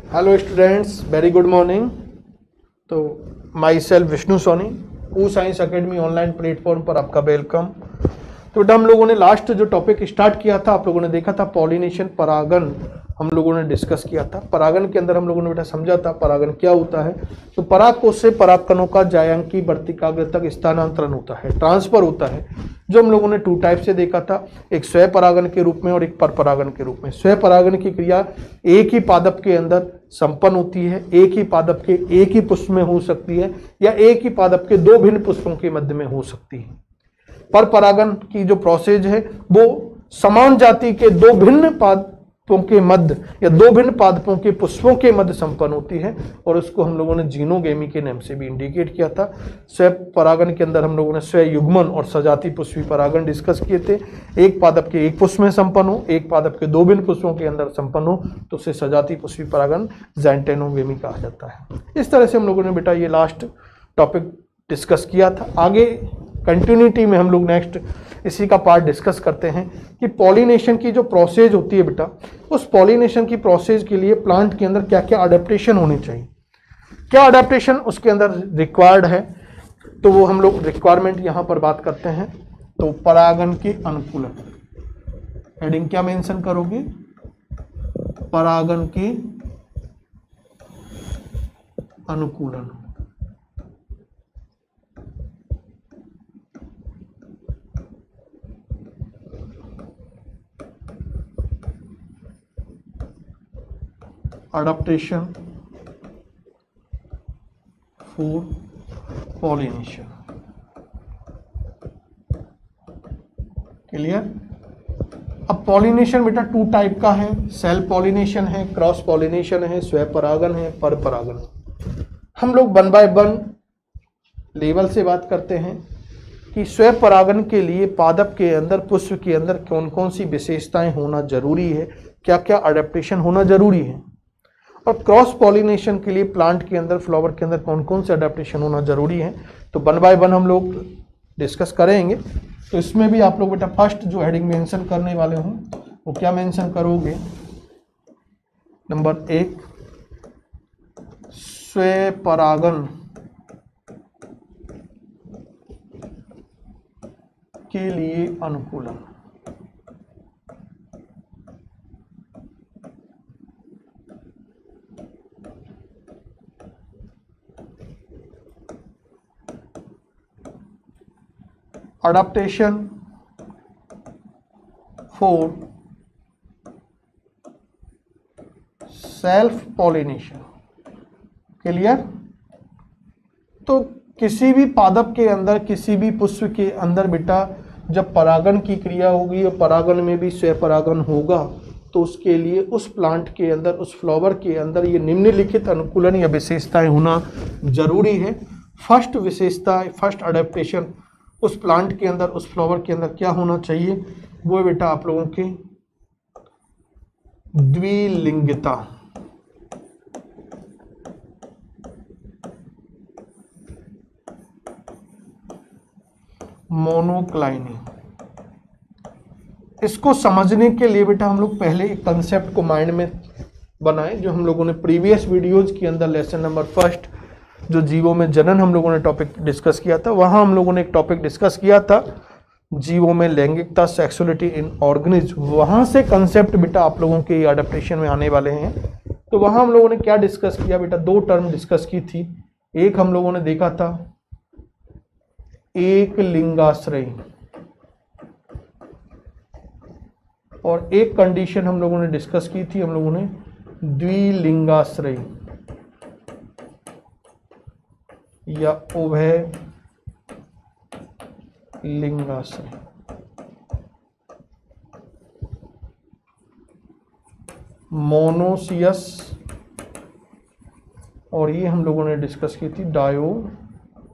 Hello students, very good morning. तो my self Vishnu Soni, ऊ science academy online platform पर आपका वेलकम। तो बेटा हम लोगों ने लास्ट जो टॉपिक स्टार्ट किया था, आप लोगों ने देखा था पॉलिनेशन, परागन हम लोगों ने डिस्कस किया था। परागन के अंदर हम लोगों ने बेटा समझा था परागन क्या होता है। तो परागकोश से परागकणों का जायांकी वर्तिकाग्र तक स्थानांतरण होता है, ट्रांसफर होता है, जो हम लोगों ने 2 टाइप से देखा था, एक स्वयं परागन के रूप में और एक पर परागन के रूप में। स्वयं परागन की क्रिया एक ही पादप के अंदर संपन्न होती है, एक ही पादप के एक ही पुष्प में हो सकती है या एक ही पादप के 2 भिन्न पुष्पों के मध्य में हो सकती है। पर परागन की जो प्रोसेस है वो समान जाति के 2 भिन्न पादपों के मध्य या 2 भिन्न पादपों के पुष्पों के मध्य संपन्न होती है और उसको हम लोगों ने जीनोगेमी के नाम से भी इंडिकेट किया था। स्वयं परागन के अंदर हम लोगों ने स्वयं युग्मन और सजाति पुष्पी परागन डिस्कस किए थे। एक पादप के एक पुष्प में संपन्न हो, एक पादप के 2 भिन्न पुष्पों के अंदर संपन्न हो तो उसे सजाति पुष्पी परागन ज़ैंटेनोगेमी कहा जाता है। इस तरह से हम लोगों ने बेटा ये लास्ट टॉपिक डिस्कस किया था। आगे कंटिन्यूटी में हम लोग नेक्स्ट इसी का पार्ट डिस्कस करते हैं कि पॉलिनेशन की जो प्रोसेस होती है बेटा, उस पॉलिनेशन की प्रोसेस के लिए प्लांट के अंदर क्या क्या अडेप्टेशन होनी चाहिए, क्या अडेप्टेशन उसके अंदर रिक्वायर्ड है, तो वो हम लोग रिक्वायरमेंट यहाँ पर बात करते हैं। तो परागन के अनुकूलन, हेडिंग क्या मेंशन करोगे, परागन के अनुकूलन। adaptation for pollination, clear. अब पॉलिनेशन बेटा 2 टाइप का है, सेल्फ पॉलिनेशन है, क्रॉस पॉलिनेशन है, स्वयं परागन है, पर परागन। हम लोग 1 बाय 1 लेवल से बात करते हैं कि स्वयं परागन के लिए पादप के अंदर, पुष्प के अंदर कौन कौन सी विशेषताएं होना जरूरी है, क्या क्या अडेप्टेशन होना जरूरी है, और क्रॉस पॉलिनेशन के लिए प्लांट के अंदर, फ्लावर के अंदर कौन कौन से अडेप्टेशन होना जरूरी है। तो 1 बाय 1 हम लोग डिस्कस करेंगे। तो इसमें भी आप लोग बेटा फर्स्ट जो हेडिंग मेंशन करने वाले हूं वो क्या मेंशन करोगे, नंबर 1 स्वयं परागन के लिए अनुकूलन। adaptation for self pollination, clear. तो किसी भी पादप के अंदर, किसी भी पुष्प के अंदर बेटा जब परागन की क्रिया होगी और परागन में भी स्वयं परागन होगा तो उसके लिए उस प्लांट के अंदर, उस फ्लावर के अंदर ये निम्नलिखित अनुकूलन या विशेषताएं होना जरूरी है। फर्स्ट विशेषता, फर्स्ट अडेप्टेशन उस प्लांट के अंदर, उस फ्लावर के अंदर क्या होना चाहिए, वो है बेटा आप लोगों के द्विलिंगिता। मोनोक्लाइनी। इसको समझने के लिए बेटा हम लोग पहले एक कंसेप्ट को माइंड में बनाए, जो हम लोगों ने प्रीवियस वीडियोज के अंदर लेसन नंबर 1 जो जीवों में जनन हम लोगों ने टॉपिक डिस्कस किया था, वहां हम लोगों ने एक टॉपिक डिस्कस किया था जीवों में लैंगिकता, सेक्सुअलिटी इन ऑर्गेनिज्म। वहां से कंसेप्ट बेटा आप लोगों के अडेप्टेशन में आने वाले हैं। तो वहां हम लोगों ने क्या डिस्कस किया बेटा, 2 टर्म डिस्कस की थी। एक हम लोगों ने देखा था एक लिंगाश्रयी, और एक कंडीशन हम लोगों ने डिस्कस की थी, हम लोगों ने द्विलिंगाश्रयी या उभय लिंगाश्रय। मोनोसियस, और ये हम लोगों ने डिस्कस की थी डायोसियस।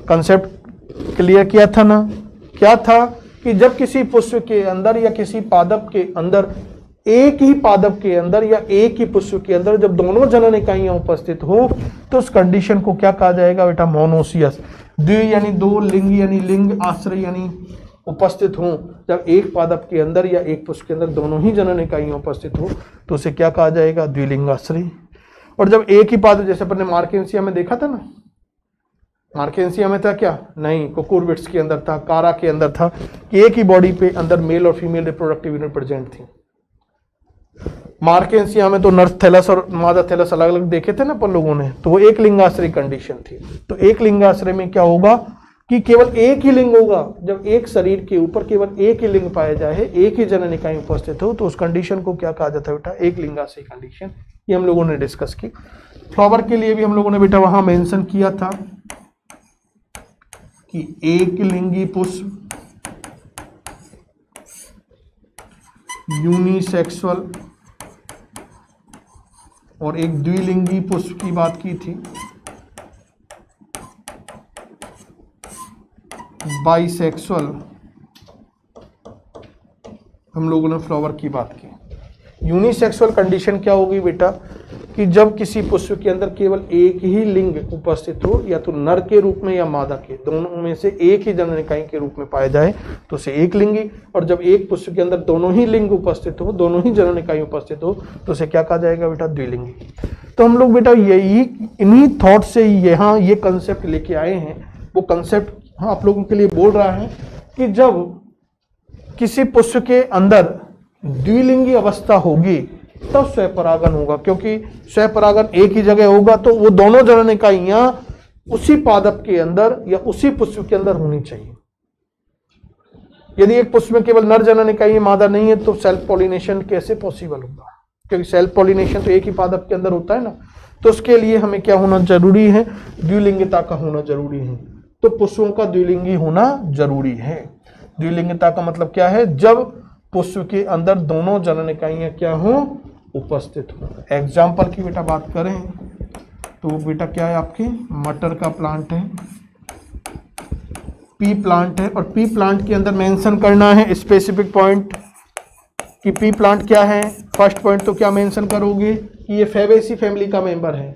कंसेप्ट क्लियर किया था ना। क्या था कि जब किसी पुष्प के अंदर या किसी पादप के अंदर, एक ही पादप के अंदर या एक ही पुष्प के अंदर जब दोनों जनन इकाइयां उपस्थित हो तो उस कंडीशन को क्या कहा जाएगा बेटा, मोनोसियस। द्वि यानी 2, लिंग यानी लिंग, आश्रय यानी उपस्थित हों, जब एक पादप के अंदर या एक पुष्प के अंदर दोनों ही जनन इकाइयां उपस्थित हो तो उसे क्या कहा जाएगा? द्विलिंगाश्रयी। और जब एक ही पादप, जैसे अपन ने मार्केंसिया में देखा था ना, मार्केंसिया में था क्या? नहीं, कुकुरबिट्स के अंदर था, कारा के अंदर था कि एक ही बॉडी पे अंदर मेल और फीमेल रिप्रोडक्टिव यूनिट प्रेजेंट थी। मार्केंसिया में तो नर थैलस और मादा थैलस अलग अलग देखे थे ना अपन लोगों ने, तो वो एक लिंगाश्रय कंडीशन थी। तो एक लिंगाश्रय में क्या होगा कि केवल एक ही लिंग होगा। जब एक शरीर के ऊपर केवल एक ही लिंग पाया जाए, एक ही जनन इकाई उपस्थित हो, तो उस कंडीशन को क्या कहा जाता है बेटा? एक लिंगाश्रय कंडीशन। ये हम लोगों ने डिस्कस की। फ्लावर के लिए भी हम लोगों ने बेटा वहां मेंशन किया था कि एक लिंगी पुष्प, यूनिसेक्सुअल, और एक द्विलिंगी पुष्प की बात की थी, बाइसेक्सुअल। हम लोगों ने फ्लावर की बात की। यूनिसेक्सुअल कंडीशन क्या होगी बेटा? कि जब किसी पुष्प के अंदर केवल एक ही लिंग उपस्थित हो, या तो नर के रूप में या मादा के, दोनों में से एक ही जनन इकाई के रूप में पाया जाए तो उसे एक लिंगी। और जब एक पुष्प के अंदर दोनों ही लिंग उपस्थित हो, दोनों ही जनन इकाई उपस्थित हो, तो उसे क्या कहा जाएगा बेटा? द्विलिंगी। तो हम लोग बेटा यही इन्हीं थॉट से यहाँ ये कंसेप्ट लेके आए हैं। वो कंसेप्ट हाँ आप लोगों के लिए बोल रहा है कि जब किसी पुष्प के अंदर द्विलिंगी अवस्था होगी तब स्वपरागन होगा, क्योंकि स्वपरागन एक ही जगह होगा तो वो दोनों जनन इकाइयां उसी पादप के अंदर या उसी पुष्प के अंदर होनी चाहिए। यदि एक पुष्प में केवल नर जनन इकाई मादा नहीं है तो सेल्फ पॉलिनेशन कैसे पॉसिबल होगा? क्योंकि सेल्फ पॉलिनेशन तो एक ही पादप के अंदर होता है ना। तो उसके लिए हमें क्या होना जरूरी है? द्विलिंगिता का होना जरूरी है। तो पुष्पों का द्विलिंगी होना जरूरी है। द्विलिंगिता का मतलब क्या है? जब पुष्प के अंदर दोनों जनन इकाइयां क्या हो? उपस्थित हो। एग्जाम्पल की बेटा बात करें तो बेटा क्या है आपके? मटर का प्लांट है, पी प्लांट है, और पी प्लांट के अंदर मेंशन करना है स्पेसिफिक पॉइंट कि पी प्लांट क्या है। फर्स्ट पॉइंट तो क्या मेंशन करोगे कि ये फेबेसी फैमिली का मेंबर है,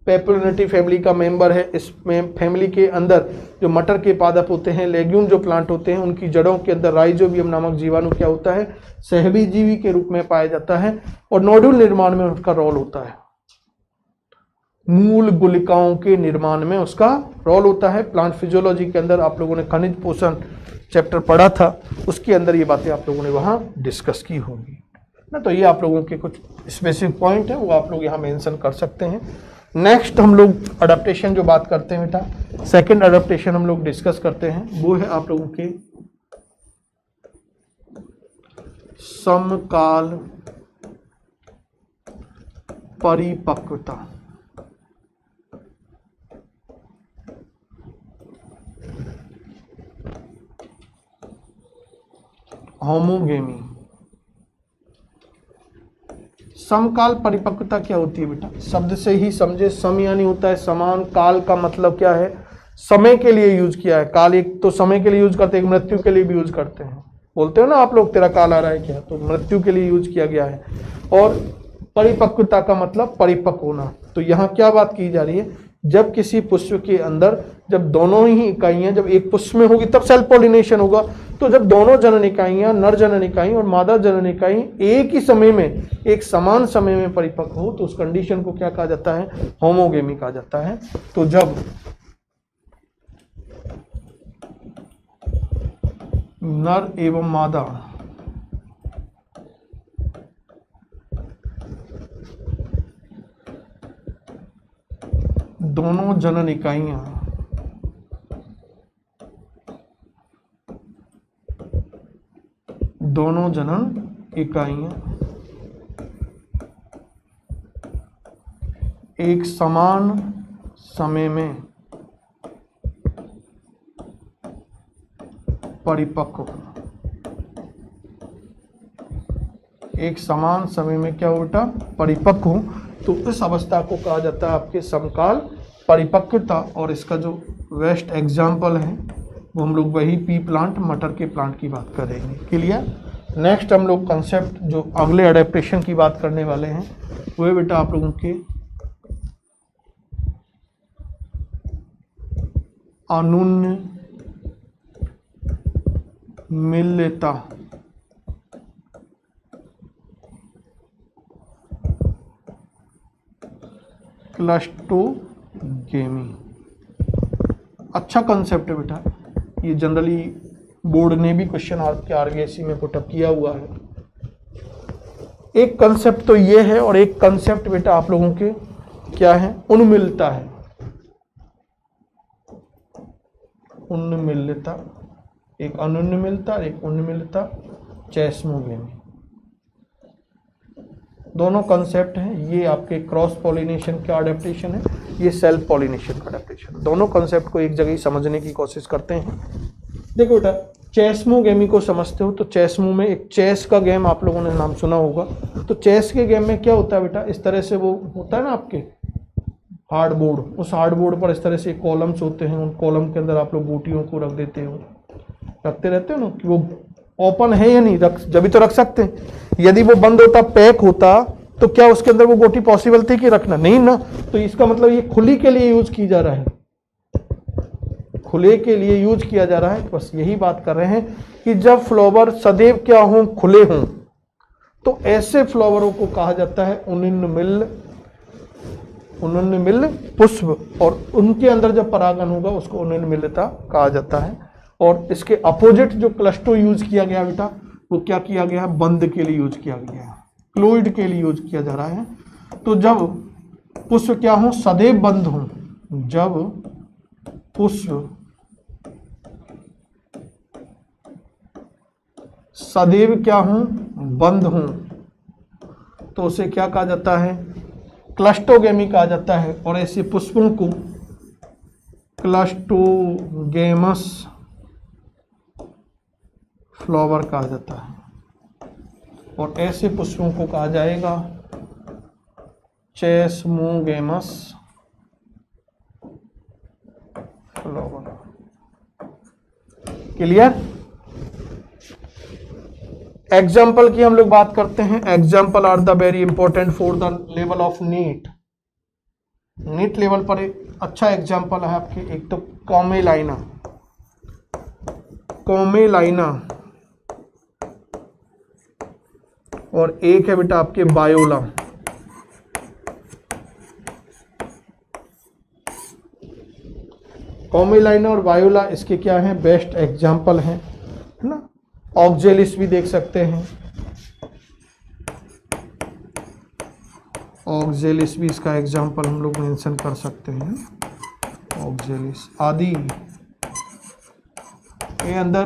पेपुलिनेटी फैमिली का मेंबर है। इसमें फैमिली के अंदर जो मटर के पादप होते हैं, लेग्यूम जो प्लांट होते हैं, उनकी जड़ों के अंदर राइजोबियम नामक जीवाणु क्या होता है? सहजीवी के रूप में पाया जाता है, और नोड्यूल निर्माण में उसका रोल होता है। मूल गुलिकाओं के निर्माण में उसका रोल होता है। प्लांट फिजियोलॉजी के अंदर आप लोगों ने खनिज पोषण चैप्टर पढ़ा था, उसके अंदर ये बातें आप लोगों ने वहां डिस्कस की होंगी ना। तो ये आप लोगों के कुछ स्पेसिफिक पॉइंट है, वो आप लोग यहाँ मेंशन कर सकते हैं। नेक्स्ट हम लोग अडेप्टेशन जो बात करते हैं बेटा, सेकंड अडेप्टेशन हम लोग डिस्कस करते हैं, वो है आप लोगों के समकाल परिपक्वता। होमोगेमी। समकाल परिपक्वता क्या होती है बेटा? शब्द से ही समझे, सम यानी होता है समान, काल का मतलब क्या है? समय के लिए यूज किया है। काल एक तो समय के लिए यूज करते हैं, मृत्यु के लिए भी यूज करते हैं। बोलते हो ना आप लोग तेरा काल आ रहा है क्या, तो मृत्यु के लिए यूज किया गया है। और परिपक्वता का मतलब परिपक्व होना। तो यहाँ क्या बात की जा रही है? जब किसी पुष्प के अंदर जब दोनों ही इकाइयां जब एक पुष्प में होगी तब सेल्फ पॉलिनेशन होगा। तो जब दोनों जनन इकाइयां, नर जनन इकाई और मादा जनन इकाई एक ही समय में, एक समान समय में परिपक्व हो तो उस कंडीशन को क्या कहा जाता है? होमोगेमी कहा जाता है। तो जब नर एवं मादा दोनों जनन इकाइयां एक समान समय में परिपक्व हो, एक समान समय में क्या हो बेटा? परिपक्व हो, तो इस अवस्था को कहा जाता है आपके समकाल परिपक्वता। और इसका जो बेस्ट एग्जाम्पल है वो हम लोग वही पी प्लांट, मटर के प्लांट की बात करेंगे। क्लियर? नेक्स्ट हम लोग कंसेप्ट जो अगले अडेप्टेशन की बात करने वाले हैं वो है बेटा आप लोगों के अनुन्य मिलता। क्लस्टोगेमी अच्छा कंसेप्ट है बेटा, ये जनरली बोर्ड ने भी क्वेश्चन आपके आरबीएससी में पुटअप किया हुआ है। एक कंसेप्ट तो ये है और एक कंसेप्ट बेटा आप लोगों के क्या है, उन्मिलता है। उन्मिलता, एक अनुन्मिलता, एक उन्मिलता, चेस्मोगेमी, दोनों कंसेप्ट हैं। ये आपके क्रॉस पॉलिनेशन का अडेप्टेशन है, ये सेल्फ पॉलिनेशन का अडेप्टेशन। दोनों कंसेप्ट को एक जगह ही समझने की कोशिश करते हैं। देखो बेटा, चेस्मोगेमी को समझते हो तो चेस्मो में एक चेस का गेम आप लोगों ने नाम सुना होगा। तो चेस के गेम में क्या होता है बेटा, इस तरह से वो होता है ना आपके हार्ड बोर्ड, उस हार्ड बोर्ड पर इस तरह से कॉलम्स होते हैं, उन कॉलम के अंदर आप लोग गोटियों को रख देते हो, रखते रहते हो ना कि वो ओपन है या नहीं, रख जब भी तो रख सकते हैं। यदि वो बंद होता, पैक होता, तो क्या उसके अंदर वो गोटी पॉसिबल थी कि रखना, नहीं ना। तो इसका मतलब ये खुली के लिए यूज की जा रहा है, खुले के लिए यूज किया जा रहा है। बस यही बात कर रहे हैं कि जब फ्लावर सदैव क्या हों, खुले हों, तो ऐसे फ्लावरों को कहा जाता है उन्मिल पुष्प, और उनके अंदर जब परागन होगा उसको उन्मिलता कहा जाता है। और इसके अपोजिट जो क्लस्टो यूज किया गया बेटा, वो क्या किया गया है, बंद के लिए यूज किया गया है, क्लोइड के लिए यूज किया जा रहा है। तो जब पुष्प क्या हो, सदैव बंद हो, जब पुष्प सदैव क्या हो, बंद हो, तो उसे क्या कहा जाता है, क्लस्टोगेमी कहा जाता है। और ऐसे पुष्पों को क्लस्टोगेमस फ्लावर कहा जाता है, और ऐसे पुष्पों को कहा जाएगा चेस्मोगेमस फ्लावर। क्लियर? एग्जाम्पल की हम लोग बात करते हैं। Example are the very important for the level of NEET. NEET level पर एक अच्छा एग्जाम्पल है आपके, एक तो कॉमेलाइना, और एक है बेटा आपके बायोला। कॉमेलाइना और बायोला इसके क्या हैं, बेस्ट एग्जाम्पल हैं, है ना। ऑक्जेलिस भी देख सकते हैं, ऑक्जेलिस भी इसका एग्जाम्पल हम लोग मेंशन कर सकते हैं। ऑक्जेलिस आदि के अंदर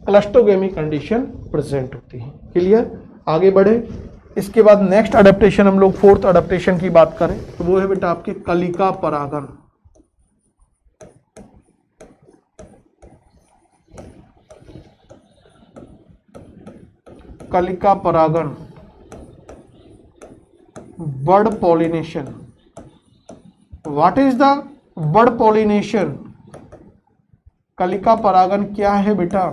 क्लस्टोगेमी कंडीशन प्रेजेंट होती है। क्लियर? आगे बढ़े। इसके बाद नेक्स्ट अडेप्टेशन हम लोग फोर्थ अडेप्टेशन की बात करें तो वो है बेटा आपके कलिका परागन। कलिका परागन, bird pollination. What is the bird pollination? कलिका परागन क्या है बेटा,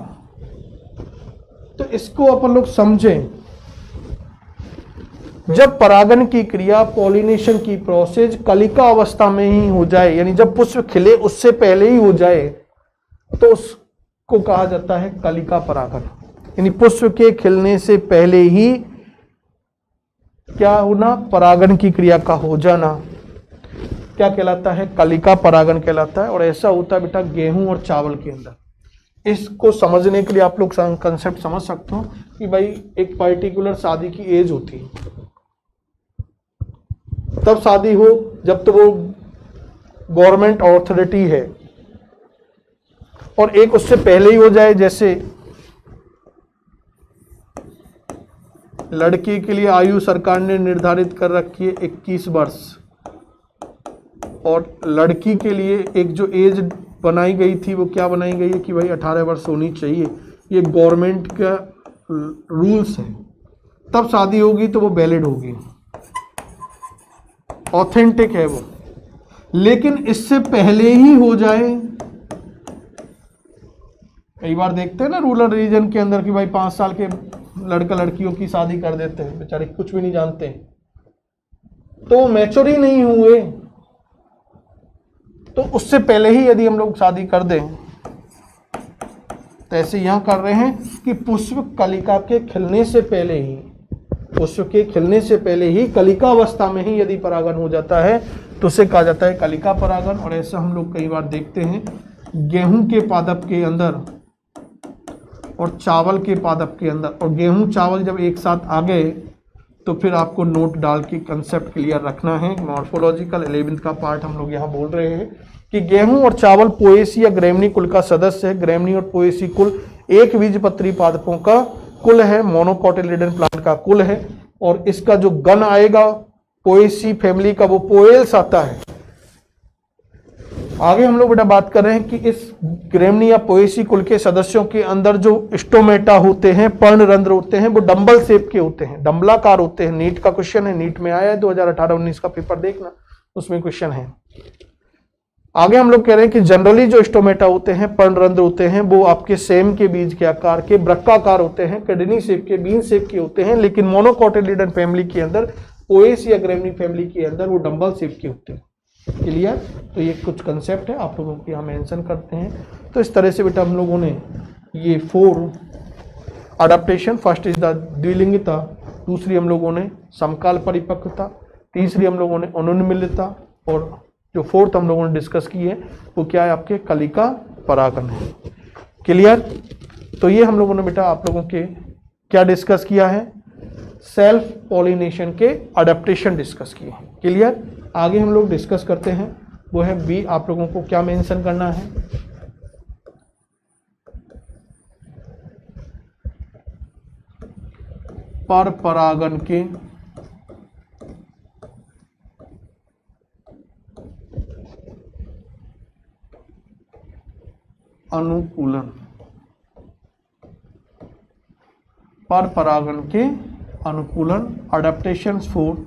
तो इसको अपन लोग समझें। जब परागन की क्रिया, पॉलिनेशन की प्रोसेस कलिका अवस्था में ही हो जाए, यानी जब पुष्प खिले उससे पहले ही हो जाए, तो उसको कहा जाता है कलिका परागन। यानी पुष्प के खिलने से पहले ही क्या होना, परागन की क्रिया का हो जाना, क्या कहलाता है, कलिका परागन कहलाता है। और ऐसा होता है बेटा गेहूं और चावल के अंदर। इसको समझने के लिए आप लोग कंसेप्ट समझ सकते हो कि भाई एक पर्टिकुलर शादी की एज होती है, तब शादी हो जब तो वो गवर्नमेंट अथॉरिटी है, और एक उससे पहले ही हो जाए। जैसे लड़की के लिए आयु सरकार ने निर्धारित कर रखी है 21 वर्ष, और लड़की के लिए एक जो एज बनाई गई थी वो क्या बनाई गई है कि भाई 18 वर्ष होनी चाहिए। ये गवर्नमेंट का रूल्स है। तब शादी होगी तो वो वैलिड होगी, ऑथेंटिक है वो। लेकिन इससे पहले ही हो जाए, कई बार देखते हैं ना रूरल रीजन के अंदर कि भाई 5 साल के लड़का लड़कियों की शादी कर देते हैं, बेचारे कुछ भी नहीं जानते, तो मैच्योर ही नहीं हुए। तो उससे पहले ही यदि हम लोग शादी कर दें तो ऐसे यहाँ कर रहे हैं कि पुष्प कलिका के खिलने से पहले ही, पुष्प के खिलने से पहले ही कलिका अवस्था में ही यदि परागण हो जाता है तो उसे कहा जाता है कलिका परागण। और ऐसा हम लोग कई बार देखते हैं गेहूं के पादप के अंदर और चावल के पादप के अंदर, और गेहूं चावल जब एक साथ आ गए तो फिर आपको नोट डाल के कंसेप्ट क्लियर रखना है। मॉर्फोलॉजिकल 11th का पार्ट हम लोग यहाँ बोल रहे हैं कि गेहूं और चावल पोएसी या ग्रेमनी कुल का सदस्य है। ग्रेमनी और पोएसी कुल एक बीजपत्री पादपों का कुल है, मोनोकोटिलिडन प्लांट का कुल है। और इसका जो गण आएगा पोएसी फैमिली का वो पोएल्स आता है। आगे हम लोग बेटा बात कर रहे हैं कि इस ग्रेमनी या पोएसी कुल के सदस्यों के अंदर जो स्टोमेटा होते हैं, पर्णरंध्र होते हैं, वो डंबल शेप के होते हैं, डंबलाकार होते हैं। नीट का क्वेश्चन है, नीट में आया है 2018-19 का पेपर देखना, उसमें क्वेश्चन है। आगे हम लोग कह रहे हैं कि जनरली जो स्टोमेटा होते हैं, पर्णरंध्र होते हैं, वो आपके सेम के बीज के आकार के वृक्काकार होते हैं, किडनी शेप के, बीन शेप के होते हैं। लेकिन मोनोकोटिलिडन फैमिली के अंदर, पोएसी या ग्रेमनी फैमिली के अंदर वो डंबल शेप के होते हैं। क्लियर? तो ये कुछ कंसेप्ट है आप लोगों के यहाँ मेंशन करते हैं। तो इस तरह से बेटा हम लोगों ने ये 4 अडेप्टेशन, फर्स्ट इज द द्विलिंगिता, दूसरी हम लोगों ने समकाल परिपक्वता, तीसरी हम लोगों ने अनुन्मिलिता, और जो 4th हम लोगों ने डिस्कस की है वो क्या है आपके कलिका परागण है। क्लियर? तो ये हम लोगों ने बेटा आप लोगों के क्या डिस्कस किया है, सेल्फ पॉलिनेशन के अडेप्टेशन डिस्कस किए हैं। क्लियर? आगे हम लोग डिस्कस करते हैं वो है बी, आप लोगों को क्या मेंशन करना है, पर परागण के अनुकूलन, पर परागण के अनुकूलन, adaptations for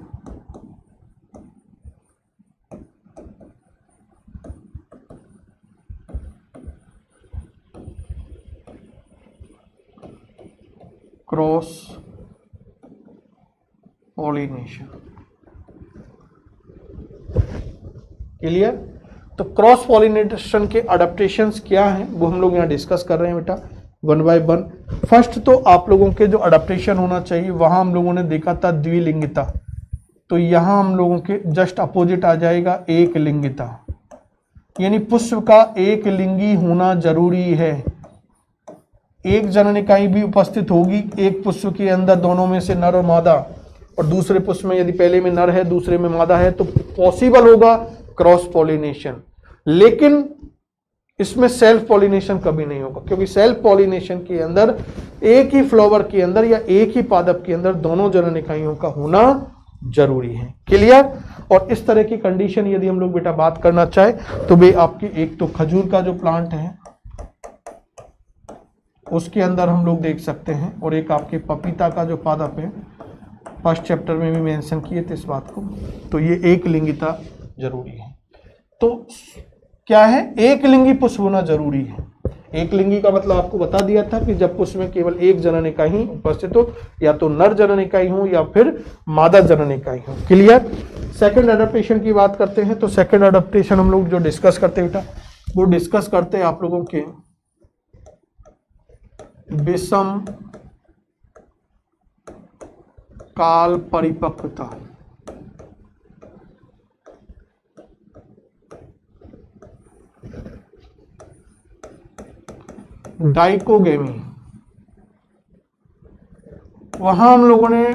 cross pollination. Clear? तो क्रॉस पॉलिनेशन के अडेप्टेशंस क्या हैं वो हम लोग यहाँ डिस्कस कर रहे हैं बेटा 1 by 1। फर्स्ट तो आप लोगों के जो अडेप्टेशन होना चाहिए वहां हम लोगों ने देखा था द्विलिंगिता, तो यहाँ हम लोगों के जस्ट अपोजिट आ जाएगा एक लिंगिता, यानी पुष्प का एक लिंगी होना जरूरी है। एक जननिकाई भी उपस्थित होगी एक पुष्प के अंदर, दोनों में से नर और मादा, और दूसरे पुष्प में यदि पहले में नर है दूसरे में मादा है तो पॉसिबल होगा क्रॉस पॉलिनेशन। लेकिन इसमें सेल्फ पॉलिनेशन कभी नहीं होगा, क्योंकि सेल्फ पॉलिनेशन के अंदर एक ही फ्लावर के अंदर या एक ही पादप के अंदर दोनों जननिकाइयों का होना जरूरी है। क्लियर? और इस तरह की कंडीशन यदि हम लोग बेटा बात करना चाहे तो वे आपकी एक तो खजूर का जो प्लांट है उसके अंदर हम लोग देख सकते हैं, और एक आपके पपीता का जो पादप है, फर्स्ट चैप्टर में भी मेंशन किए थे इस बात को। तो ये एक लिंगिता जरूरी है। तो क्या है, एक लिंगी पुष्प होना जरूरी है। एक लिंगी का मतलब आपको बता दिया था कि जब पुष्प में केवल एक जननिकाई उपस्थित हो, या तो नर जननिकाई हो या फिर मादा जननिकाई हो। क्लियर? सेकंड अडेप्टेशन की बात करते हैं, तो सेकंड अडेप्टेशन हम लोग जो डिस्कस करते हैं बेटा वो डिस्कस करते हैं आप लोगों के विषम काल परिपक्वता। डाइकोगेमी, वहां हम लोगों ने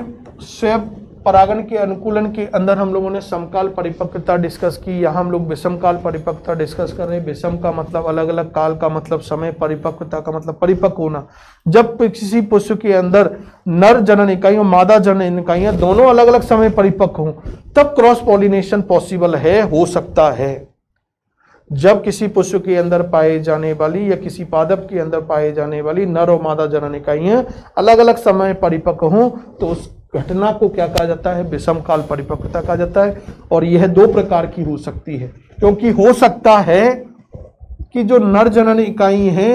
स्वयं परागण के अनुकूलन के अंदर हम लोगों ने समकाल परिपक्वता डिस्कस की। यहाँ हम लोग विषम काल परिपक्वता डिस्कस कर रहे हैं। विषम का मतलब अलग अलग, काल का मतलब समय, परिपक्वता का मतलब परिपक्व होना। जब किसी पुष्प के अंदर नर जननिकाई और मादा जननिकाइयां दोनों अलग अलग समय परिपक्व हों तब क्रॉस पॉलिनेशन पॉसिबल है, हो सकता है। जब किसी पुष्प के अंदर पाए जाने वाली या किसी पादप के अंदर पाए जाने वाली नर और मादा जननिकाइयां अलग अलग समय परिपक्व हों तो उस घटना को क्या कहा जाता है, विषम काल परिपक्वता कहा जाता है। और यह 2 प्रकार की हो सकती है, क्योंकि हो सकता है कि जो नर जनन इकाई है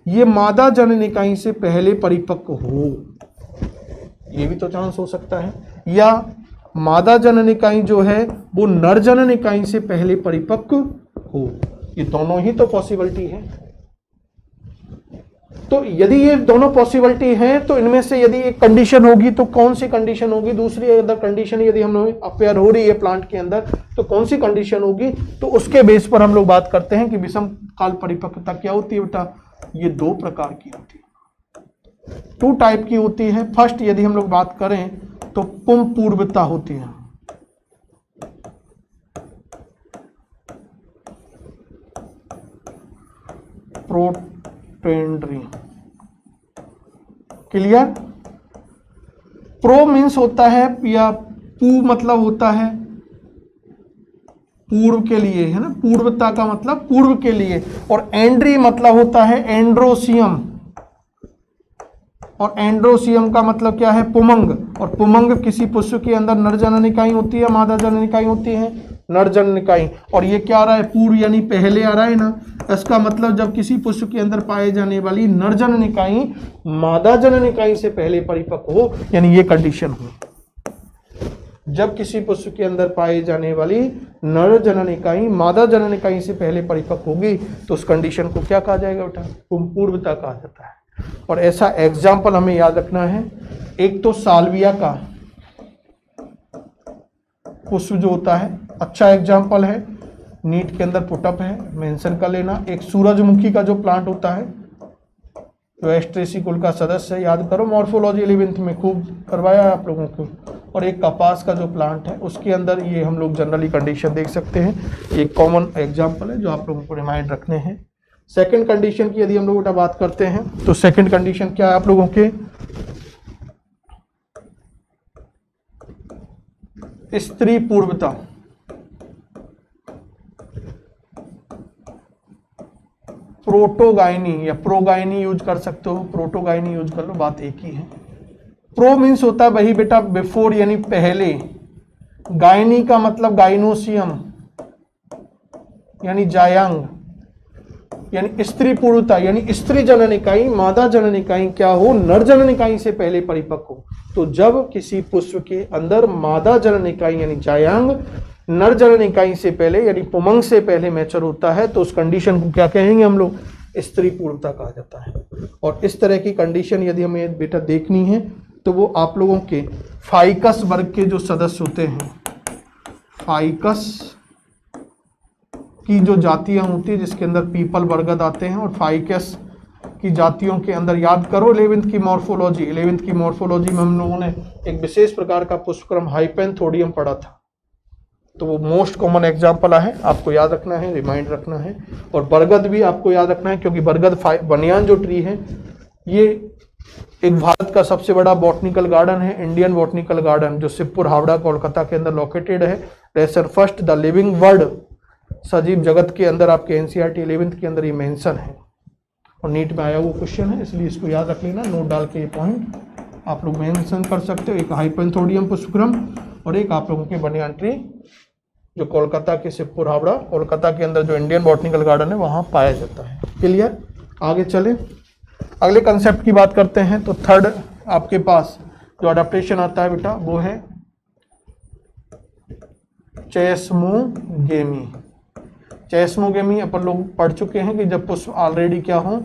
ये मादा जनन इकाई से पहले परिपक्व हो, ये भी तो चांस हो सकता है, या मादा जनन इकाई जो है वो नर जनन इकाई से पहले परिपक्व हो। ये दोनों ही तो पॉसिबिलिटी है। तो यदि ये दोनों पॉसिबिलिटी हैं तो इनमें से यदि एक कंडीशन होगी तो कौन सी कंडीशन होगी, दूसरी अदर कंडीशन यदि हम लोग अपेयर हो रही है प्लांट के अंदर तो कौन सी कंडीशन होगी, तो उसके बेस पर हम लोग बात करते हैं कि विषम काल परिपक्वता क्या होती है बेटा। ये दो प्रकार की होती है, 2 टाइप की होती है। फर्स्ट यदि हम लोग बात करें तो पुम पूर्वता होती है, प्रोटेंडरी, क्लियर। प्रो मीन्स होता है या पू मतलब होता है पूर्व के लिए, है ना, पूर्वता का मतलब पूर्व के लिए, और एंड्री मतलब होता है एंड्रोसियम, और एंड्रोसियम का मतलब क्या है, पुमंग, और पुमंग किसी पुष्प के अंदर नर जननिकाई होती है, मादा जननिकाई होती है, नर जननिकाई। और ये क्या आ रहा है, पूर्व यानी पहले आ रहा है ना, इसका मतलब जब किसी पुष्प के अंदर पाए जाने वाली नर जननिकाई मादा जननिकाई से पहले परिपक्व हो, यानी ये कंडीशन हो। जब किसी पुष्प के अंदर पाई जाने वाली नर जननिकाई मादा जननिकाई से पहले परिपक्व होगी तो उस कंडीशन को क्या कहा जाएगा बेटा, पूर्वता कहा जाता है। और ऐसा एग्जाम्पल हमें याद रखना है, एक तो साल्विया का पुष्प जो होता है अच्छा एग्जाम्पल है, नीट के अंदर पुटअप है, मेंशन कर लेना। एक सूरजमुखी का जो प्लांट होता है जो एस्ट्रेसी कुल का सदस्य है, याद करो, मॉर्फोलॉजी 11th में खूब करवाया है आप लोगों को। और एक कपास का जो प्लांट है उसके अंदर ये हम लोग जनरली कंडीशन देख सकते हैं, एक कॉमन एग्जाम्पल है जो आप लोगों को रिमाइंड रखने हैं। सेकंड कंडीशन की यदि हम लोग बात करते हैं तो सेकंड कंडीशन क्या है आप लोगों के, स्त्री पूर्वता। प्रोटोगाइनी या प्रोगाइनी यूज कर सकते हो, प्रोटोगाइनी यूज कर लो, बात एक ही है। प्रो मीन्स होता है वही बेटा बिफोर यानी पहले, गायनी का मतलब गाइनोसियम यानी जायांग, यानी स्त्री पूर्वता यानी स्त्री जननिकाई मादा जननिकाई क्या हो, नर जननिकाई से पहले परिपक्व हो। तो जब किसी पुष्प के अंदर मादा जननिकाई यानी जायांग नर जननिकाई से पहले यानी पुमंग से पहले मैच्योर होता है तो उस कंडीशन को क्या कहेंगे हम लोग, स्त्री पूर्वता कहा जाता है। और इस तरह की कंडीशन यदि हमें बेटा देखनी है तो वो आप लोगों के फाइकस वर्ग के जो सदस्य होते हैं, फाइकस की जो जातियां होती है जिसके अंदर पीपल बरगद आते हैं, और फाइकस की जातियों के अंदर याद करो 11th की मॉर्फोलॉजी, 11th की मॉर्फोलॉजी में हम लोगों ने एक विशेष प्रकार का पुष्पक्रम हाइपेंथोडियम पढ़ा था, तो वो मोस्ट कॉमन एग्जाम्पल है, आपको याद रखना है, रिमाइंड रखना है। और बरगद भी आपको याद रखना है क्योंकि बरगद बनियान जो ट्री है ये एक भारत का सबसे बड़ा बॉटनिकल गार्डन है, इंडियन बॉटनिकल गार्डन, जो शिवपुर हावड़ा कोलकाता के अंदर लोकेटेड है। Lesson first the living word, सजीव जगत के अंदर आपके एनसीईआरटी 11th के अंदर ये मेंशन है और नीट में आया वो क्वेश्चन है, इसलिए इसको याद रख लेना, नोट डाल के ये पॉइंट आप लोग मेंशन कर सकते हो। एक हाइपेंथोडियम पुष्पक्रम और एक आप लोगों के बनियान ट्री जो कोलकाता के शिवपुर हावड़ा कोलकाता के अंदर जो इंडियन बॉटनिकल गार्डन है वहाँ पाया जाता है। क्लियर, आगे चले अगले कंसेप्ट की बात करते हैं। तो थर्ड आपके पास जो अडेप्टेशन आता है बेटा वो है चेस्मोगेमी। चेस्मोगेमी अपन लोग पढ़ चुके हैं कि जब पुष्प ऑलरेडी क्या हों,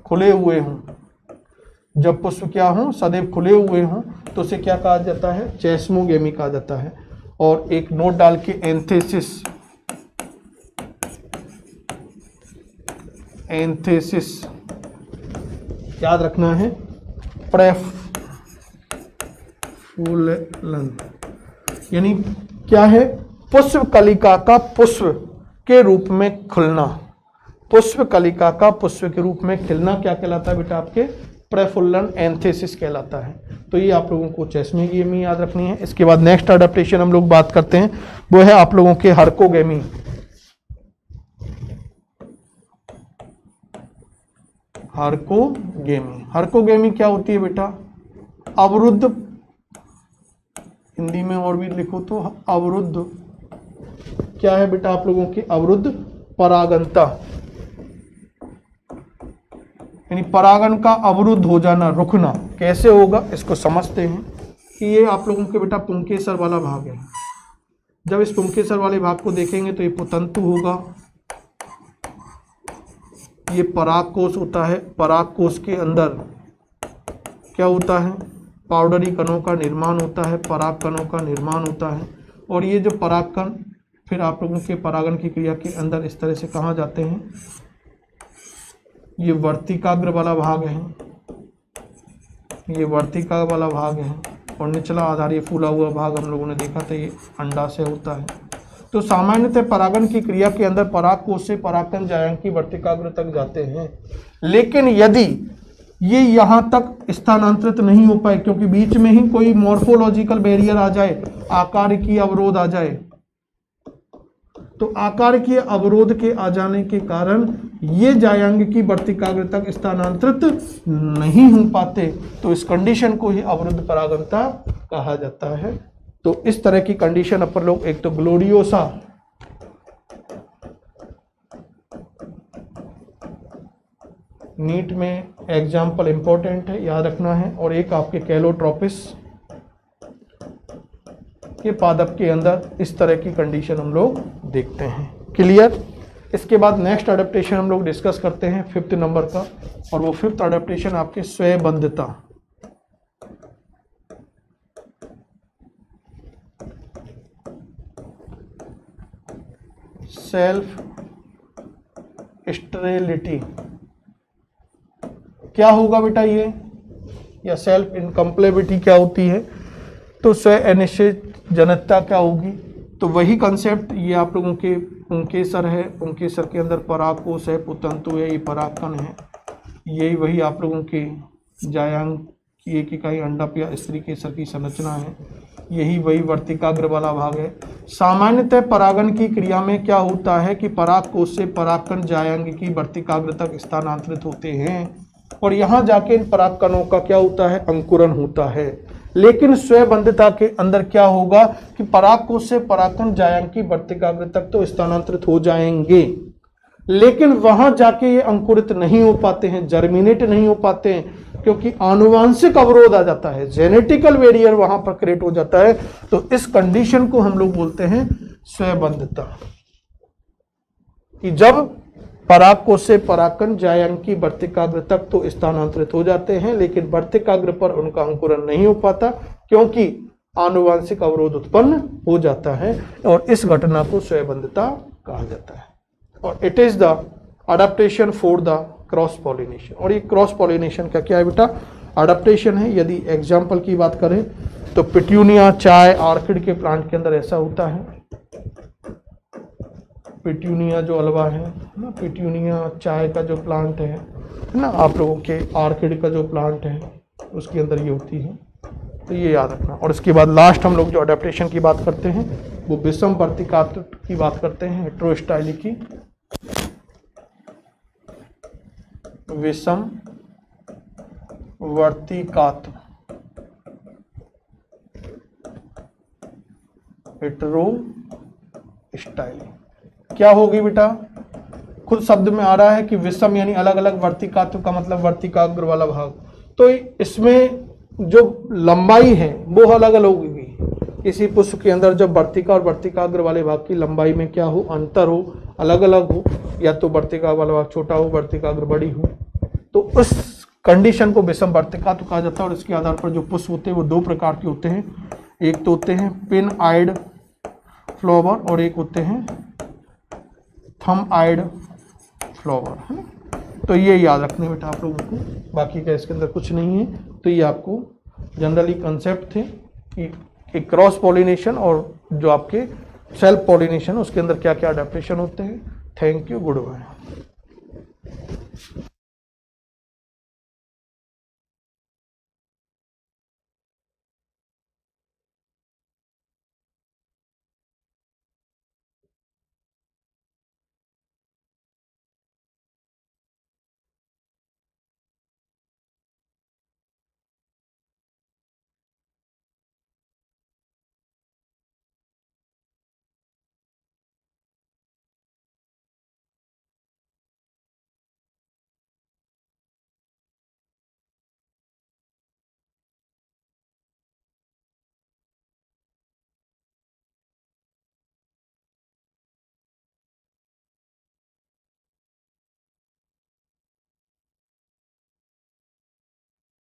खुले हुए हों, जब पुष्प क्या हों सदैव खुले हुए हों तो उसे क्या कहा जाता है, चेस्मोगेमी कहा जाता है। और एक नोट डाल के एंथेसिस, एंथेसिस याद रखना है, प्रेफुलन यानी क्या है, पुष्प कलिका का पुष्प के रूप में खुलना, पुष्प कलिका का पुष्प के रूप में खिलना क्या कहलाता है बेटा, आपके प्रेफुल्लन एंथेसिस कहलाता है। तो ये आप लोगों को चेस्मोगेमी याद रखनी है। इसके बाद नेक्स्ट अडेप्टेशन हम लोग बात करते हैं वो है आप लोगों के हर्कोगेमी। हर्कोगेमी, हर्कोगेमी क्या होती है बेटा, अवरुद्ध, हिंदी में और भी लिखो तो अवरुद्ध क्या है बेटा आप लोगों की, अवरुद्ध परागणता यानी परागण का अवरुद्ध हो जाना, रुकना। कैसे होगा इसको समझते हैं कि ये आप लोगों के बेटा पुंकेसर वाला भाग है। जब इस पुंकेसर वाले भाग को देखेंगे तो ये पुतंतु होगा, ये पराग कोश होता है। पराग कोश के अंदर क्या होता है, पाउडरी कणों का निर्माण होता है, पराग कणों का निर्माण होता है। और ये जो पराग कण फिर आप लोगों के परागण की क्रिया के अंदर इस तरह से कहाँ जाते हैं, ये वर्तिकाग्र वाला भाग है, ये वर्तिका वाला भाग है, और निचला आधार ये फूला हुआ भाग हम लोगों ने देखा था ये अंडा से होता है। तो सामान्यतः परागण की क्रिया के अंदर पराग कोश से परागकण जायंकी वर्तिकाग्र तक जाते हैं। लेकिन यदि ये यहाँ तक स्थानांतरित नहीं हो पाए, क्योंकि बीच में ही कोई मॉर्फोलॉजिकल बैरियर आ जाए, आकार की अवरोध आ जाए, तो आकार के अवरोध के आ जाने के कारण ये जायंगी वर्तिकाग्र तक स्थानांतरित नहीं हो पाते, तो इस कंडीशन को ही अवरुद्ध परागणता कहा जाता है। तो इस तरह की कंडीशन अपन लोग, एक तो ग्लोरियोसा, नीट में एग्जाम्पल इंपॉर्टेंट है, याद रखना है, और एक आपके कैलोट्रोपिस के पादप के अंदर इस तरह की कंडीशन हम लोग देखते हैं। क्लियर। इसके बाद नेक्स्ट अडेप्टेशन हम लोग डिस्कस करते हैं 5th नंबर का, और वो 5th अडेप्टेशन आपके स्वयंबद्धता। सेल्फ स्टेरिलिटी क्या होगा बेटा ये, या सेल्फ इनकम्प्लेबिलिटी क्या होती है, तो स्व अनिश्चित जनता क्या होगी। तो वही कंसेप्ट ये आप लोगों के पुंकेसर है, पुंकेसर के अंदर परागकोश है, पुतंतु है, ये परागकण है, यही वही आप लोगों के जायांग की एक इकाई अंडप या स्त्री केसर की संरचना है, यही वही वर्तिकाग्र वाला भाग है। सामान्यतः परागण की क्रिया में क्या होता है कि परागकोश से परागकण जायांग की वर्तिकाग्र तक स्थानांतरित होते हैं, और यहाँ जाके इन परागकणों का क्या होता है, अंकुरण होता है। लेकिन स्वयंबद्धता के अंदर क्या होगा कि परागकोश से परागकण जायांगी वर्तिकाग्र तक तो स्थानांतरित हो जाएंगे, लेकिन वहां जाके ये अंकुरित नहीं हो पाते हैं, जर्मिनेट नहीं हो पाते हैं, क्योंकि आनुवांशिक अवरोध आ जाता है, जेनेटिकल बैरियर वहां पर क्रिएट हो जाता है। तो इस कंडीशन को हम लोग बोलते हैं स्वयंबद्धता, कि जब परागकोश से परागकण जायांगी वर्तिकाग्र तक तो स्थानांतरित हो जाते हैं, लेकिन वर्तिकाग्र पर उनका अंकुरण नहीं हो पाता, क्योंकि आनुवांशिक अवरोध उत्पन्न हो जाता है, और इस घटना को स्वयंबद्धता कहा जाता है। और it is the adaptation for the cross pollination. और ये क्रॉस पॉलिनेशन का क्या है बेटा, अडेप्टेशन है। यदि एग्जाम्पल की बात करें तो पिट्यूनिया, चाय, ऑर्किड के प्लांट के अंदर ऐसा होता है। पिट्यूनिया जो अल्वा है ना, पिट्यूनिया चाय का जो प्लांट है ना, आप लोगों के ऑर्किड का जो प्लांट है उसके अंदर ये होती है, तो ये याद रखना। और इसके बाद लास्ट हम लोग जो अडेप्टेशन की बात करते हैं वो विषम वर्तिकाग्र की बात करते हैं, हेटेरोस्टाइली की। विषम वर्तिकाग्र, हेटेरोस्टाइली क्या होगी बेटा, खुद शब्द में आ रहा है कि विषम यानी अलग अलग, वर्तिकाग्र का मतलब वर्तिकाग्र वाला भाग। तो इसमें जो लंबाई है वो अलग अलग होगी। किसी पुष्प के अंदर जब वर्तिका और वर्तिकाग्र वाले भाग की लंबाई में क्या हो, अंतर हो, अलग अलग हो, या तो वर्तिका वाला भाग छोटा हो, वर्तिकाग्र बड़ी हो, तो उस कंडीशन को विषम वर्तिकाग्र कहा जाता है। और इसके आधार पर जो पुष्प होते हैं वो दो प्रकार के होते हैं, एक तो होते हैं पिन आइड फ्लावर और एक होते हैं थम आइड फ्लावर, है ना। तो ये याद रखने बेटा आप लोगों को, बाकी का इसके अंदर कुछ नहीं है। तो ये आपको जनरली कंसेप्ट थे कि एक क्रॉस पॉलिनेशन और जो आपके सेल्फ पॉलिनेशन उसके अंदर क्या क्या अडेप्टेशन होते हैं। Thank you, good bye.